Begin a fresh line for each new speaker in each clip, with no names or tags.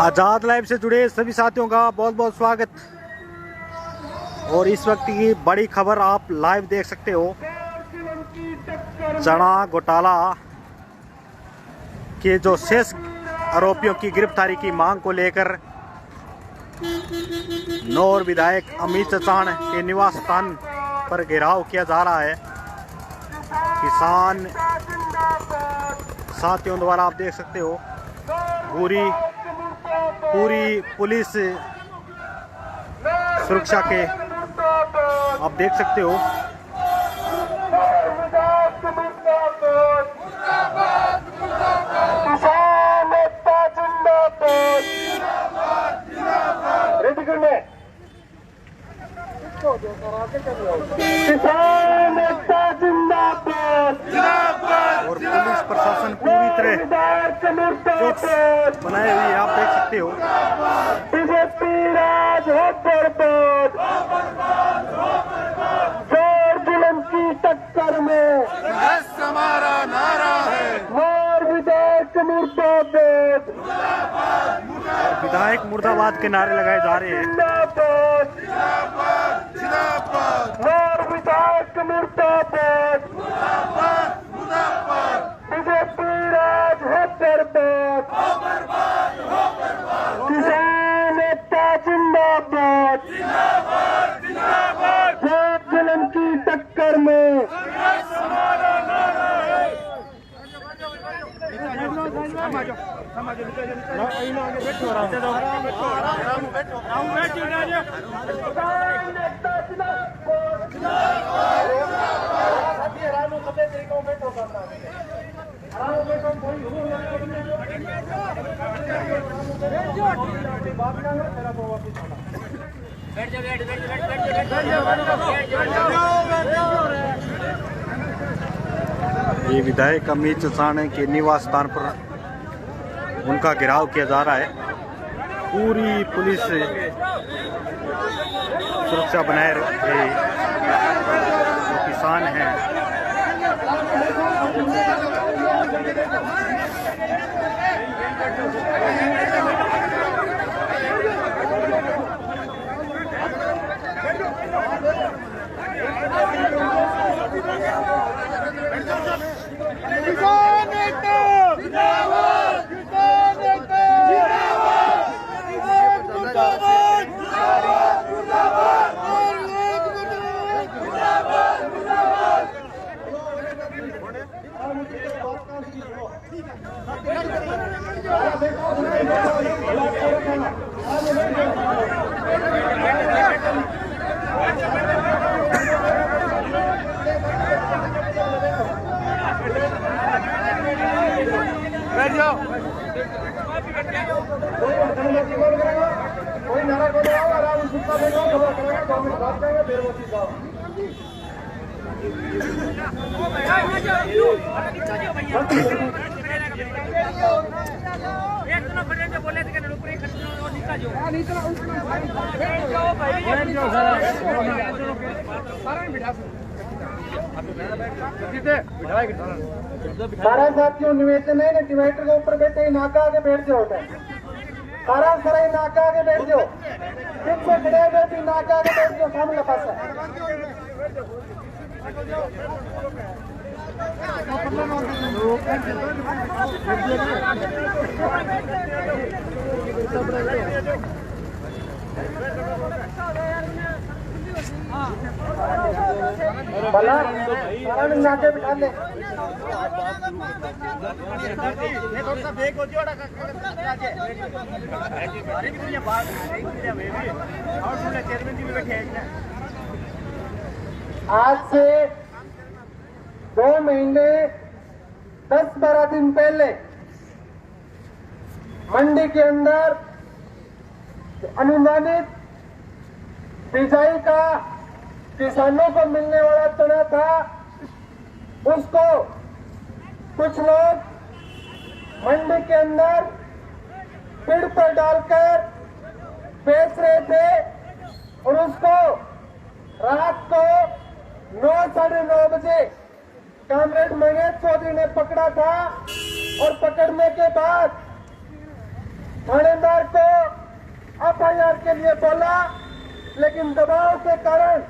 आज़ाद live से जुड़े सभी साथियों का बहुत बहुत स्वागत। और इस वक्त की बड़ी खबर आप लाइव देख सकते हो। चना घोटाला के जो शेष आरोपियों की गिरफ्तारी की मांग को लेकर नौर विधायक अमित चौहान के निवास स्थान पर घेराव किया जा रहा है। किसान साथियों द्वारा आप देख सकते हो पूरी पुलिस सुरक्षा के आप देख सकते हो। और पुलिस प्रशासन पूरी तरह बनाए हुए आप देख सकते हो।
जुल्म की टक्कर में
हमारा नारा है।
विधायक मुर्दाबाद,
विधायक मुर्दाबाद के नारे लगाए जा रहे हैं।
विधायक मुर्दाबाद, बीजेपी राज हो बर्बाद, किसान एकता जिंदाबाद, जुल्म की टक्कर में
ये विधायक अमित चौहान के निवास स्थान पर उनका घेराव किया जा रहा है। पूरी पुलिस सुरक्षा बनाए रखे जो किसान हैं। कोई नारा को आराम सुनता देगा, खबर करेगा, 2 मिनट बात करेंगे, फिर वो चीज सारा साथियों निवेदन है, डिवाइडर के ऊपर बैठे ही नाका आगे बैठ जाओ। सारा सारा ही नाका आगे बैठ जाओ। सिर्फ से खड़े बैठे नाका आगे बैठ जाओ। सामने पास भला सारा नाके बिठा ले। आज से 2 महीने 10-12 दिन पहले मंडी के अंदर अनुमानित बिजाई का किसानों को मिलने वाला चना था, उसको कुछ लोग मंडी के अंदर पेड़ पर डालकर बेच रहे थे। और उसको रात को 9-9:30 बजे कामरेड मंगेश चौधरी ने पकड़ा था। और पकड़ने के बाद थानेदार को एफआईआर के लिए बोला, लेकिन दबाव के कारण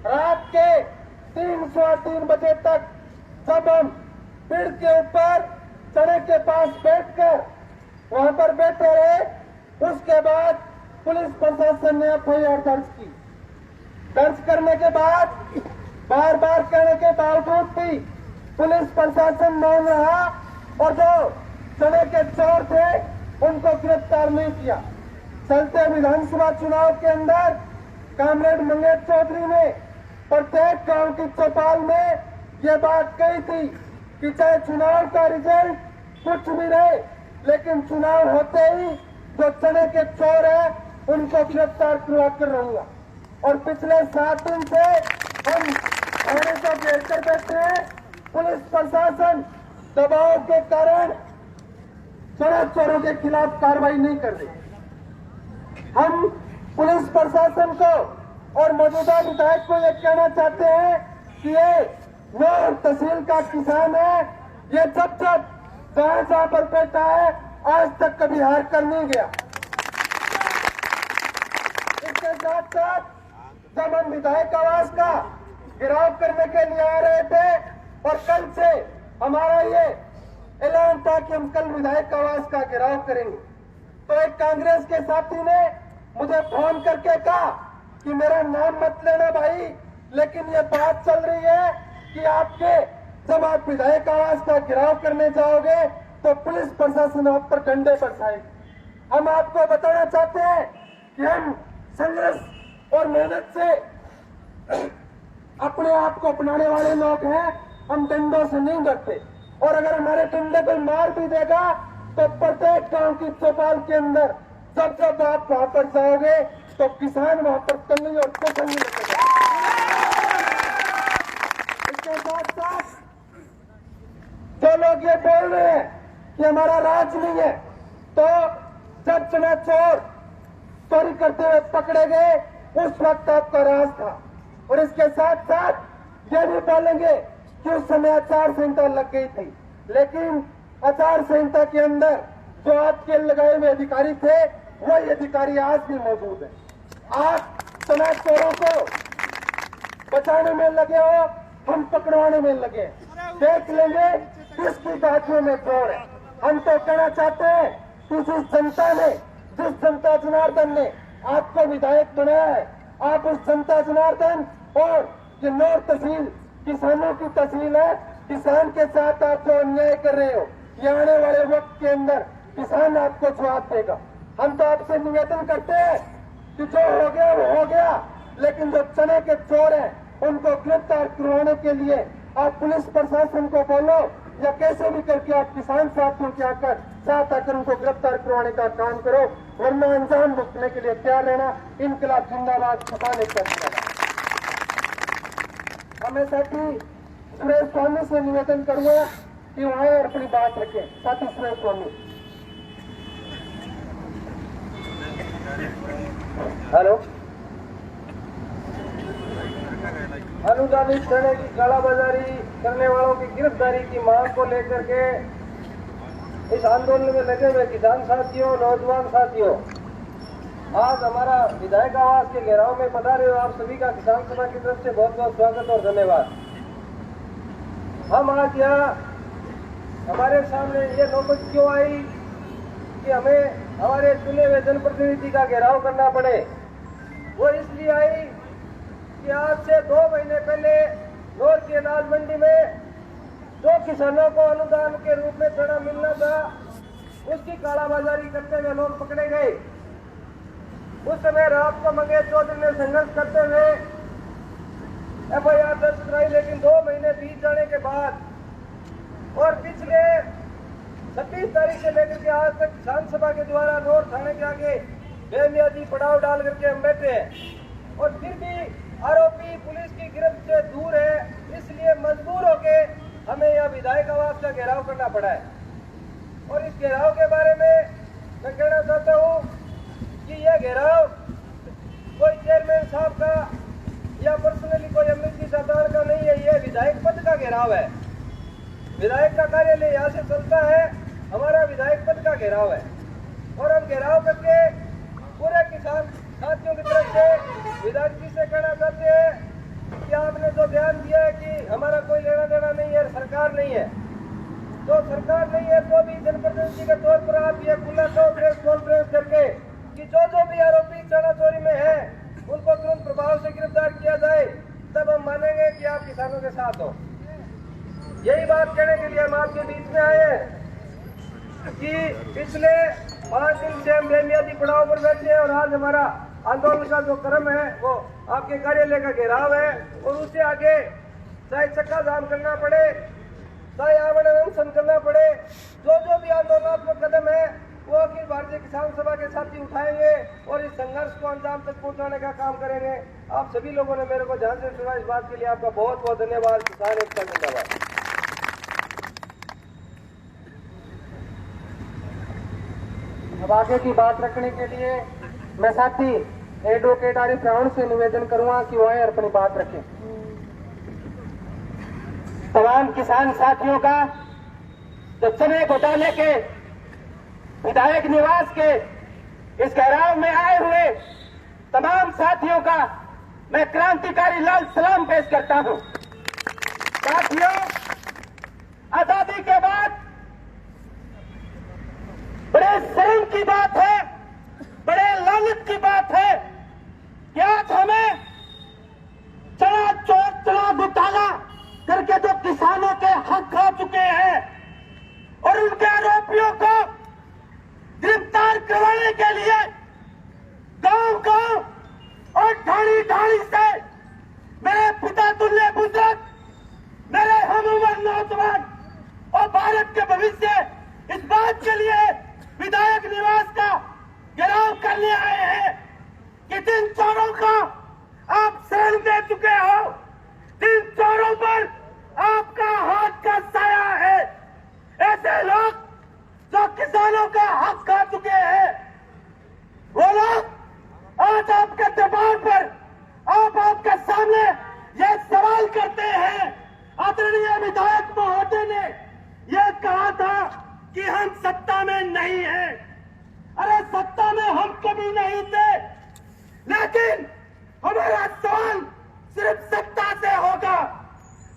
रात के 3 बजे तक जब हम पेड़ के ऊपर चने के पास बैठकर वहां पर बैठे रहे, उसके बाद पुलिस प्रशासन ने एफआईआर दर्ज की। दर्ज करने के बाद बार बार कहने के बावजूद भी पुलिस प्रशासन मौन रहा और जो चने के चोर थे उनको गिरफ्तार नहीं किया। चलते विधानसभा चुनाव के अंदर कामरेड मंगेश चौधरी ने प्रत्येक गांव की चौपाल में ये बात कही थी कि चाहे चुनाव का रिजल्ट कुछ भी रहे, लेकिन चुनाव होते ही जो चने के चोर है उनको गिरफ्तार करवा कर रहूंगा। और पिछले 7 दिन से हम थाने को घेर कर बैठे हैं। पुलिस प्रशासन दबाव के कारण चने चोरों के खिलाफ कार्रवाई नहीं कर रही। हम पुलिस प्रशासन को और मौजूदा विधायक को ये कहना चाहते हैं कि ये नौर तहसील का किसान है, ये जब जहां पर बैठा है आज तक कभी हार कर नहीं गया। इसके साथ साथ जब हम विधायक आवास का घेराव करने के लिए आ रहे थे और कल से हमारा ये ऐलान था कि हम कल विधायक आवास का घेराव करेंगे, तो एक कांग्रेस के साथी ने मुझे फोन करके कहा कि मेरा नाम मत लेना भाई, लेकिन ये बात चल रही है कि आपके जब आप विधायक आवास का घेराव करने जाओगे तो पुलिस प्रशासन आप पर डंडे बरसाएगी। हम आपको बताना चाहते हैं कि हम संघर्ष और मेहनत से अपने आप को अपनाने वाले लोग हैं, हम डंडों से नहीं डरते। और अगर हमारे डंडे पर मार भी देगा तो प्रत्येक गांव की चौपाल के अंदर जब जब आप वहां पर जाओगे तो किसान वहां पर तंगी और तसंगी लगेगा। इसके साथ साथ जो लोग ये बोल रहे हैं कि हमारा राज नहीं है, तो जब चना चोर चोरी करते हुए पकड़े गए उस वक्त आपका राज था। और इसके साथ साथ ये भी बोलेंगे कि उस समय आचार संहिता लग गई थी, लेकिन आचार संहिता के अंदर जो आपके लगाए हुए अधिकारी थे वही अधिकारी आज भी मौजूद है। आप चना चोरों को बचाने में लगे हो, हम पकड़वाने में लगे। देख लेंगे किसकी बातों में जोर है। हम तो कहना चाहते हैं कि जिस जनता ने, जिस जनता जनार्दन ने आपको विधायक बनाया है, आप उस जनता जनार्दन और ये नौर तहसील किसानों की तहसील है, किसान के साथ आप जो अन्याय कर रहे हो, ये आने वाले वक्त के अंदर किसान आपको जवाब देगा। हम तो आपसे निवेदन करते हैं कि जो हो गया वो हो गया, लेकिन जो चने के चोर हैं उनको गिरफ्तार करवाने के लिए आप पुलिस प्रशासन को बोलो या कैसे भी करके आप किसान साथियों के साथ आकर उनको गिरफ्तार करवाने का काम करो, वरना अंजाम भुगतने के लिए तैयार रहना। इनकलाब जिंदाबाद, छुपाने का हमें साथी सुरेश स्वामी से निवेदन करूंगा कि वहां और अपनी बात रखें। साथी सुरेश स्वामी।
हेलो। अनुदानित चने की कालाबाजारी करने वालों की गिरफ्तारी की मांग को लेकर के इस आंदोलन में लगे हुए किसान साथियों, नौजवान साथियों, आज हमारा विधायक आवास के घेराव में पधारे हो आप सभी का किसान सभा की तरफ से बहुत बहुत स्वागत और धन्यवाद। हम आज यहाँ हमारे सामने ये नौबत क्यों आई कि हमें हमारे चुने हुए जनप्रतिनिधि का घेराव करना पड़े, वो इसलिए आई कि आज से 2 महीने पहले नौर की अनाज मंडी में जो किसानों को अनुदान के रूप में चना मिलना था उसकी कालाबाजारी करते हुए लोग पकड़े गए। उस समय रात को मंगेश चौधरी ने संघर्ष करते हुए एफआईआर दर्ज कराई, लेकिन 2 महीने बीत जाने के बाद और पिछले 26 तारीख से लेकर के आज तक किसान सभा के द्वारा नौर थाने के आगे बेमियादी पड़ाव डाल करके हम बैठे हैं और फिर भी आरोपी पुलिस की गिरफ्त से दूर है, इसलिए मजबूर होके हमें यह विधायक आवास का घेराव करना पड़ा है। और इस घेराव के बारे में मैं कहना चाहता हूँ कि यह घेराव कोई चेयरमैन साहब का या पर्सनली कोई अमृत सरदार का नहीं है, यह विधायक पद का घेराव है। विधायक का कार्यालय यहाँ से चलता है, हमारा विधायक पद का घेराव है। और हम घेराव करके पूरे किसान साथियों की तरफ से विधायक जी से कहना चाहते हैं कि आपने जो बयान दिया है कि हमारा कोई लेना देना नहीं है, सरकार नहीं है, तो सरकार नहीं है तो भी जनप्रतिनिधि के तौर पर आप ये खुला प्रेस कॉन्फ्रेंस करके कि जो भी आरोपी चना चोरी में है उनको तुरंत प्रभाव से गिरफ्तार किया जाए, तब हम मानेंगे कि आप किसानों के साथ हो। यही बात कहने के लिए हम आपके बीच में आए हैं कि पिछले 5 दिन से हम बेमियादी पड़ाव पर बैठे हैं और आज हमारा आंदोलन का जो क्रम है वो आपके कार्यालय का घेराव है और उससे आगे चाहे चक्का जाम करना पड़े, चाहे आवरण अनशन करना पड़े, जो भी आंदोलनात्मक कदम है वो अखिल भारतीय किसान सभा के साथी उठाएंगे और इस संघर्ष को अंजाम तक पहुंचाने का काम करेंगे। आप सभी लोगों ने मेरे को ध्यान से सुना, इस बात के लिए आपका बहुत बहुत धन्यवाद। किसान एकता जिंदाबाद।
अब आगे की बात रखने के लिए मैं साथी एडवोकेट आरिफ रावण से निवेदन करूंगा कि वह अपनी बात रखें। तमाम किसान साथियों का जो चने घोटाले के विधायक निवास के इस घेराव में आए हुए तमाम साथियों का मैं क्रांतिकारी लाल सलाम पेश करता हूं। साथियों, आजादी के बाद बड़े शर्म की बात है, बड़े लानत की बात है कि आज हमें चना चोर चना घोटाला करके जो किसानों के हक खा चुके हैं और उनके आरोपियों को गिरफ्तार करवाने के लिए गांव-गांव और ढाणी-ढाणी से मेरे पिता तुल्य बुजुर्ग, मेरे हम-उम्र नौजवान और भारत के भविष्य इस बात के लिए विधायक निवास का घेराव करने आए हैं कि जिन चोरों का आप शरण दे चुके हो, जिन चोरों पर आपका हाथ का साया है, ऐसे लोग जो किसानों का हक खा चुके हैं, वो लोग आज आपके दरबार पर आपके सामने ये सवाल करते हैं। आदरणीय विधायक महोदय ने यह कहा था कि हम सत्ता में नहीं हैं। अरे सत्ता में हम कभी नहीं थे, लेकिन हमारा सवाल सिर्फ सत्ता से होगा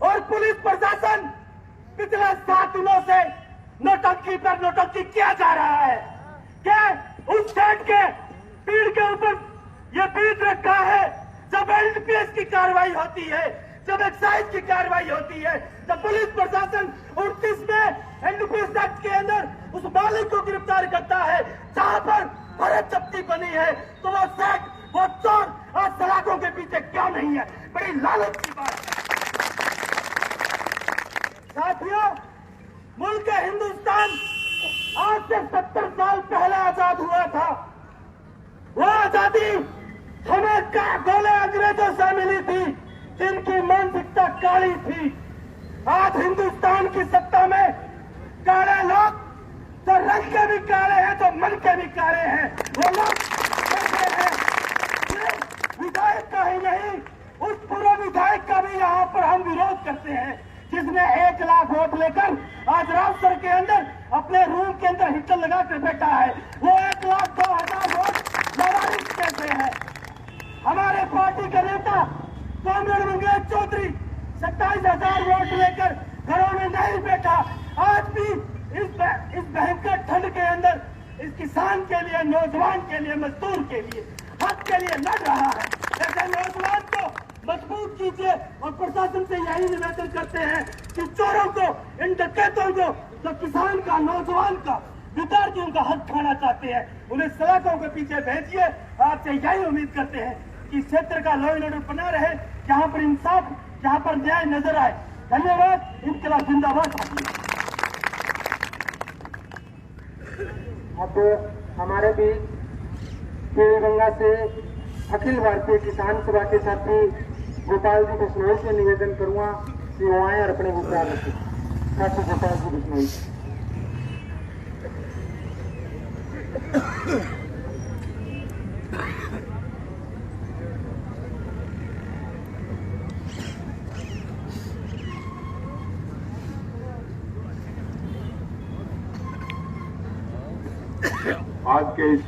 और पुलिस प्रशासन पिछले 7 दिनों से नोटंकी पर नोटंकी किया जा रहा है। क्या उस स्टेट के पीड़ के ऊपर यह बीत रखा है जब एलडीपीएस की कार्रवाई होती है, जब एक्साइज की कार्रवाई होती है, जब पुलिस प्रशासन 29 में एनडीपीएस एक्ट के अंदर उस मालिक को गिरफ्तार करता है जहां पर भरत जब्ती बनी है, तो वो सेठ, वो चोर और सलाखों के पीछे क्यों नहीं है? बड़ी लालच की बात है। साथियों, मुल्क हिंदुस्तान आज से 70 साल पहले आजाद हुआ था। वो आजादी हमें गोले अंग्रेजों से मिली थी जिनकी मानसिकता काली थी। आज हिंदुस्तान की सत्ता में काले लोग जो रंग के भी काले हैं, जो मन के भी काले हैं, वो लोग कैसे हैं? विधायक का ही नहीं, उस पूरे विधायक का भी यहाँ पर हम विरोध करते हैं जिसने 1 लाख वोट लेकर आज रामसर के अंदर अपने रूम के अंदर हीटर लगा कर बैठा है। वो 1,02,000 वोट लावारिस कैसे है? हमारे पार्टी के नेता कॉमरेड मंगेश चौधरी 27,000 वोट लेकर घरों में नहीं बैठा। आज भी इस भयंकर ठंड के अंदर इस किसान के लिए, नौजवान के लिए, मजदूर के लिए, हक के लिए लड़ रहा है। ऐसे नौजवान को मजबूत कीजिए और प्रशासन से यही निवेदन करते हैं कि चोरों को, इन डकैतों को, जो किसान का, नौजवान का, विद्यार्थियों का हक खाना चाहते हैं, उन्हें सलाखों के पीछे भेजिए। आपसे यही उम्मीद करते हैं कि क्षेत्र का लॉ एंड ऑर्डर बना रहे, जहां पर इंसाफ, जहां पर न्याय नजर आए। धन्यवाद। इनकलाब जिंदाबाद। अब हमारे बीच गंगा से अखिल भारतीय किसान सभा के साथी गोपाल जी बिश्नोई से निवेदन करूंगा कि वो आए और अपने विचार रखें। साथी गोपाल जी बिश्नोई।
आज के इस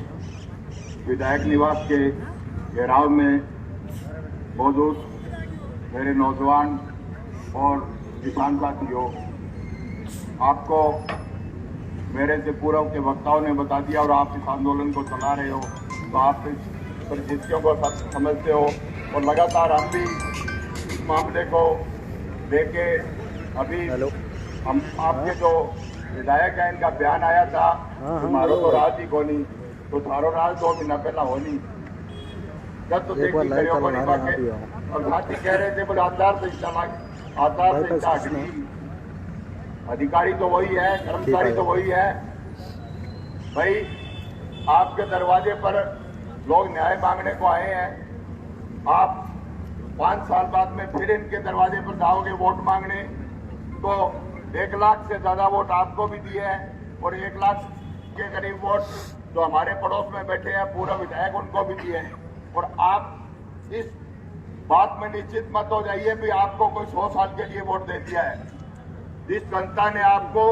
विधायक निवास के घेराव में मौजूद मेरे नौजवान और किसान साथियों, आपको मेरे से पूर्व के वक्ताओं ने बता दिया और आप इस आंदोलन को चला रहे हो, तो आप इस परिस्थितियों को समझते हो। और लगातार हम भी इस मामले को लेके अभी हम आपके जो विधायक है इनका बयान आया था, तुम्हारो तो राज ही कोनी, तो थारो राज 2 महीना पहला होनी जब तो देखी करियो कोनी बाके। और साथी कह रहे थे बोले आचार संहिता हटनी, अधिकारी तो वही है, कर्मचारी तो वही है। भाई आपके दरवाजे पर लोग न्याय मांगने को आए हैं, आप 5 साल बाद में फिर इनके दरवाजे पर जाओगे वोट मांगने, तो 1 लाख से ज्यादा वोट आपको भी दिए हैं और 1 लाख के करीब वोट जो हमारे पड़ोस में बैठे हैं पूर्व विधायक उनको भी दिए हैं। और आप इस बात में निश्चित मत हो जाइए भी आपको कोई 100 साल के लिए वोट दे दिया है। जिस जनता ने आपको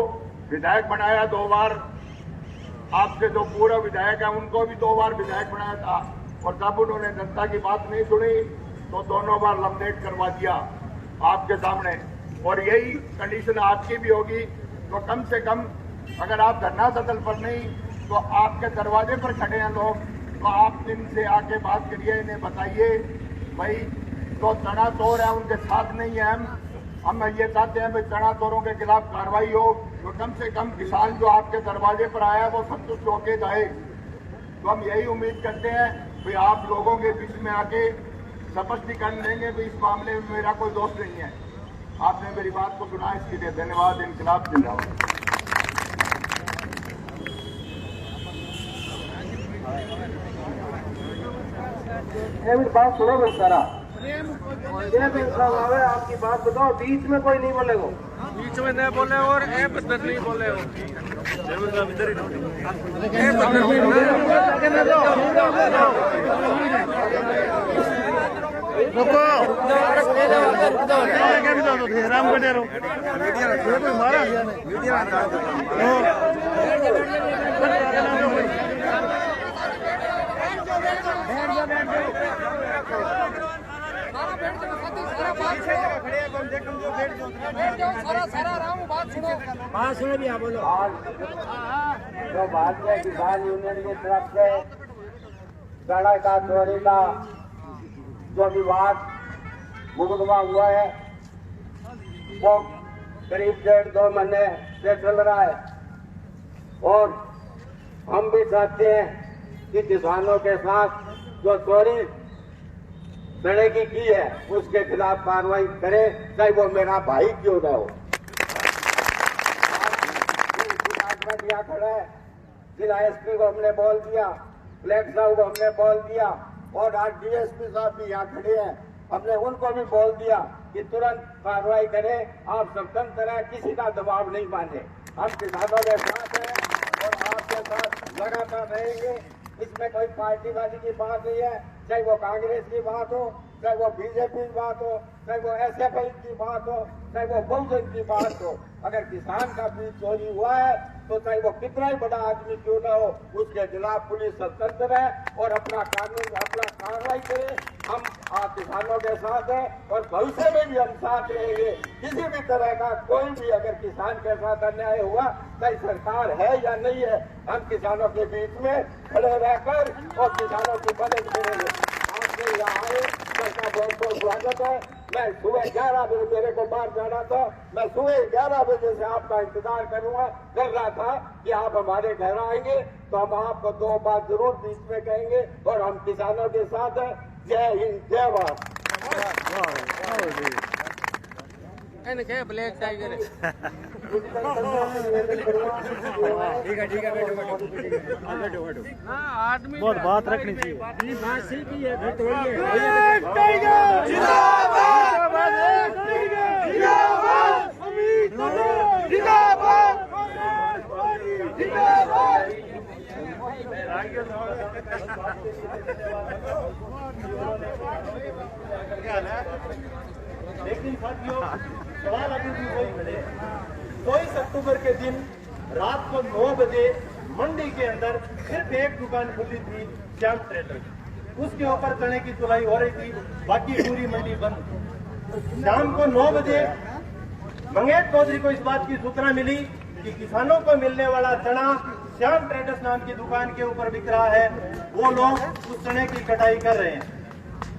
विधायक बनाया 2 बार, आपसे जो पूर्व विधायक है उनको भी 2 बार विधायक बनाया था, और जब उन्होंने जनता की बात नहीं सुनी तो दोनों बार लमनेट करवा दिया आपके सामने। और यही कंडीशन आपकी भी होगी, तो कम से कम अगर आप धरना सदन पर नहीं तो आपके दरवाजे पर खड़े हैं लोग, तो आप इनसे आके बात करिए, इन्हें बताइए भाई जो चना चोर है उनके साथ नहीं है हम ये चाहते हैं भाई चना चोरों के खिलाफ कार्रवाई हो, तो कम से कम किसान जो आपके दरवाजे पर आया वो संतुष्ट होके जाए। तो हम यही उम्मीद करते हैं भाई आप लोगों के बीच में आके स्पष्टीकरण देंगे भी इस मामले में मेरा कोई दोष नहीं है। आपने मेरी बात को सुना, इसके लिए धन्यवाद। इनकलाब जिंदाबाद।
बात सुनो भाई सारा साहब, आपकी बात बताओ, बीच में कोई नहीं बोलेगा,
बीच में नहीं बोले और ए बदर नहीं बोले हो। राम
आज जो भारतीय किसान यूनियन की तरफ से सड़क का चोरी का जो विवाद मुकदमा हुआ है वो करीब 1.5-2 महीने से चल रहा है, और हम भी चाहते हैं कि किसानों के साथ जो चोरी सड़क की है उसके खिलाफ कार्रवाई करे, चाहे वो मेरा भाई क्यों ना हो। यहाँ खड़ा है, जिला एसपी को हमने बोल दिया, कलेक्टर साहब को हमने बोल दिया, और आज डीएसपी साहब भी यहाँ खड़े हैं, हमने उनको भी बोल दिया कि तुरंत कार्रवाई करें। आप स्वतंत्र हैं, किसी का दबाव नहीं माने, हम किसानों के साथ हैं और आपके साथ लगातार रहेंगे। इसमें कोई पार्टीबाजी की बात नहीं है, चाहे वो कांग्रेस की बात हो, चाहे वो बीजेपी की बात हो, चाहे वो एसएफआई की बात हो, चाहे वो बहुजन की बात हो। अगर किसान का बीज चोरी हुआ है तो चाहे वो कितना ही बड़ा आदमी क्यों ना हो, उसके खिलाफ पुलिस स्वतंत्र है और अपना कानून अपना कार्रवाई करे। हम आप किसानों के साथ हैं और भविष्य में भी हम साथ रहेंगे। किसी भी तरह का कोई भी अगर किसान के साथ अन्याय हुआ, चाहे सरकार है या नहीं है, हम किसानों के बीच में खड़े रहकर और किसानों की मदद करेंगे। आपसे यहाँ आए, सबका बहुत बहुत स्वागत है। मैं सुबह 11 बजे, मेरे को बाहर जाना था, मैं सुबह 11 बजे से आपका इंतजार कर रहा था कि आप हमारे घर आएंगे, तो हम आपको 2 बात जरूर बीच में कहेंगे और हम किसानों के साथ हैं। जय हिंद, जय भारत।
ब्लैक टाइगर आदमी बहुत बात रखनी चाहिए।
लेकिन साथियों, सवाल अभी भी वही खड़े। 23 अक्टूबर के दिन रात को 9 बजे मंडी के अंदर सिर्फ एक दुकान खुली थी, श्याम ट्रेडर, उसके ऊपर चने की तुलाई हो रही थी, बाकी पूरी मंडी बंद। शाम को 9 बजे मंगेश चौधरी को इस बात की सूचना मिली कि किसानों को मिलने वाला चना श्याम ट्रेडर्स नाम की दुकान के ऊपर बिक रहा है, वो लोग उस चने की कटाई कर रहे हैं।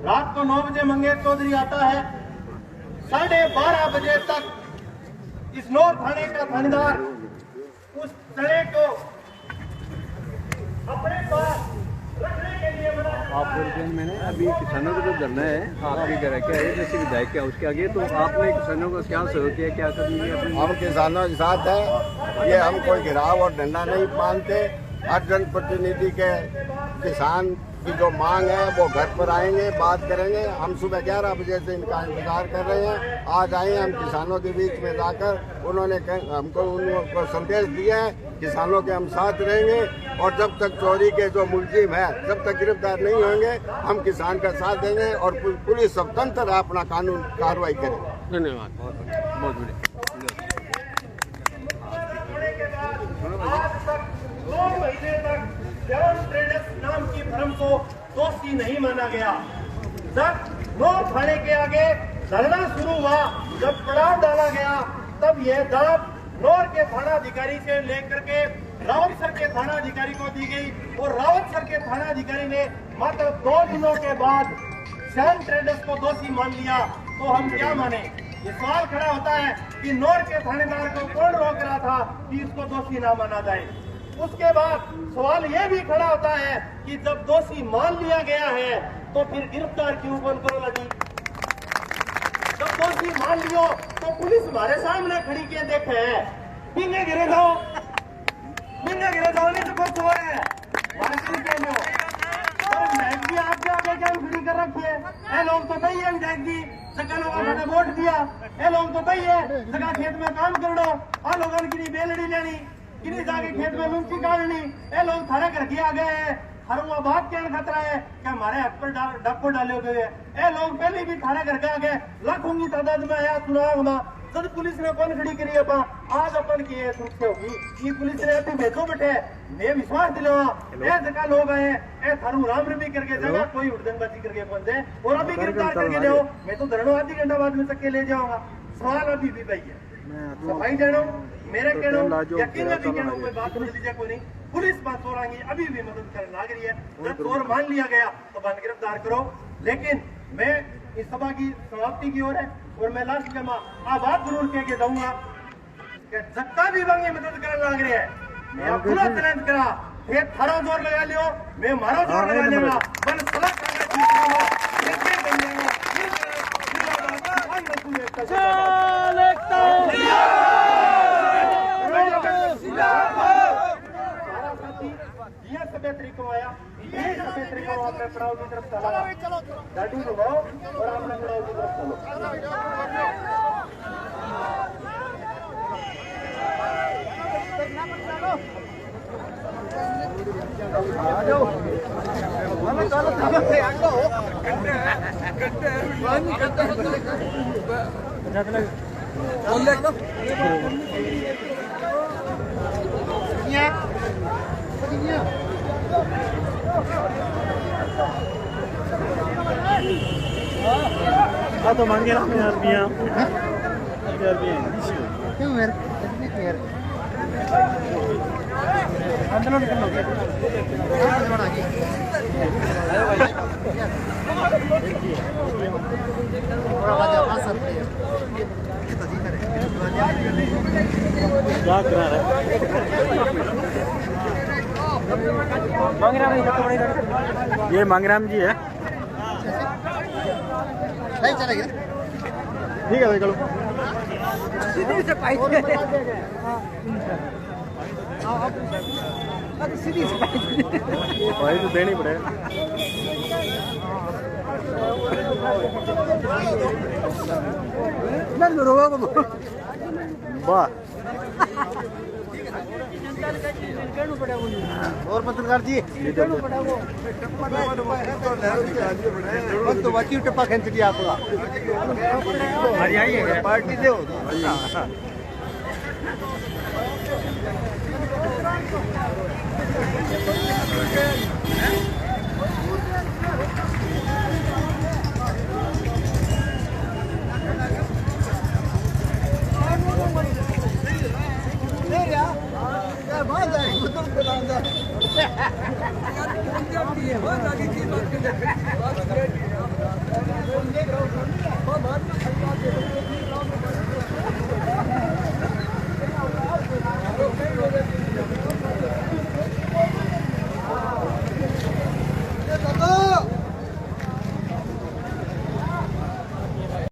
रात को 9 बजे मंगेश चौधरी आता है, 12:30 बजे तक इसनोर थाने का थानेदार उस चने को अपने पास रखने के लिए मना करता
आप मैंने अभी किसानों का जो धरना है आपके घर के आए जैसे विधायक के उसके आगे, तो आपने किसानों का क्या सहयोग किया, क्या करेंगे?
हम किसानों के साथ हैं, ये हम कोई गिराव और डंडा नहीं मानते। हर जनप्रतिनिधि के किसान की जो मांग है वो घर पर आएंगे, बात करेंगे। हम सुबह 11 बजे से इनका इंतजार कर रहे हैं, आज आए हम किसानों के बीच में जाकर, उन्होंने हमको उनको संदेश दिया है किसानों के हम साथ रहेंगे और जब तक चोरी के जो मुलजिम है जब तक गिरफ्तार नहीं होंगे हम किसान का साथ देंगे और पुलिस स्वतंत्र अपना कानून कार्रवाई करे।
धन्यवाद, बहुत बढ़िया।
आज तक 2 महीने तक श्याम ट्रेडर्स नाम की फर्म को दोषी नहीं माना गया। जब नौर थाने के आगे धरना शुरू हुआ, जब पड़ाव डाला गया, तब यह दाब नौर के थानाधिकारी से लेकर के रावत सर के थानाधिकारी को दी गई और रावत सर के थानाधिकारी ने मात्र 2 दिनों के बाद श्याम ट्रेडर्स को दोषी मान लिया। तो हम क्या माने? ये सवाल खड़ा होता है कि नौर के थानेदार को कौन रोक रहा था कि इसको दोषी ना माना जाए। उसके बाद सवाल ये भी खड़ा होता है कि जब दोषी मान लिया गया है तो फिर गिरफ्तार क्यों कौन करो लगी? जब दोषी मान लियो तो पुलिस हमारे सामने खड़ी के देखे है, बिंगे गिरे जाओ नहीं तो कुछ चोर है भी आपके आगे क्या खड़ी कर रखी है। ए लोग तो भाई है विधायक जी, सका लोगों ने वोट दिया, ए लोग तो भाई है सका खेत में काम कर दो, आ लोगों की बेलड़ी लेनी, किन्हीं जाके खेत में मुंशी काटनी, ए लोग थारे घर के आ गए हैं, हर बात क्या खतरा है कि हमारे हक पर डप्पो डाले हुए हैं। ए लोग पहले भी थारे घर के आ गए, लाखों की तादाद में आया चुनाव में, जब पुलिस ने कौन खड़ी करी अपा आज अपन की ये सुख से होगी कि पुलिस ने अभी भेजो बैठे मैं विश्वास दिलावा ए जगह लोग आए ए थारू राम रमी करके जगह कोई उड़दंगबाजी करके पहुंचे और अभी गिरफ्तार करके जाओ, मैं तो धरणो आधी घंटा बाद में चक्के ले जाऊंगा। सवाल अभी भी भाई है, सफाई जानो मेरे कहनो यकीन भी कहनो कोई बात नहीं लीजिए, कोई नहीं पुलिस बात चोरांगी अभी भी मदद करने लग रही है। जब चोर मान लिया गया तो बंद गिरफ्तार करो। लेकिन मैं इस सभा की समाप्ति की ओर है और मैं लास्ट जमा बात जरूर कह के जाऊंगा कि जक्का भी बंगी मदद करने लग रही है, मैं खुला चैलेंज करा फिर थारो जोर लगा लियो, मैं मारो जोर लगा लेगा बन सड़क सभ्य तरीकों आया ये सभ्य तरीकों आपने पड़ाव की तरफ चला दाढ़ी लगाओ और आपने पड़ाव की तरफ
तो मांगे ना रुपया
क्यों मेरे कितने क्लियर आंदोलन कर लो
क्या करा रहा है ये मंगराम जी है,
नहीं चलेगा
ठीक है भाई चलो
सीधी से पाई सीधी से
भाई तो देनी पड़ेगा। वाह
और पत्रकार जी तो बच्ची टप्पा खेच दिया आपका पार्टी से हो
है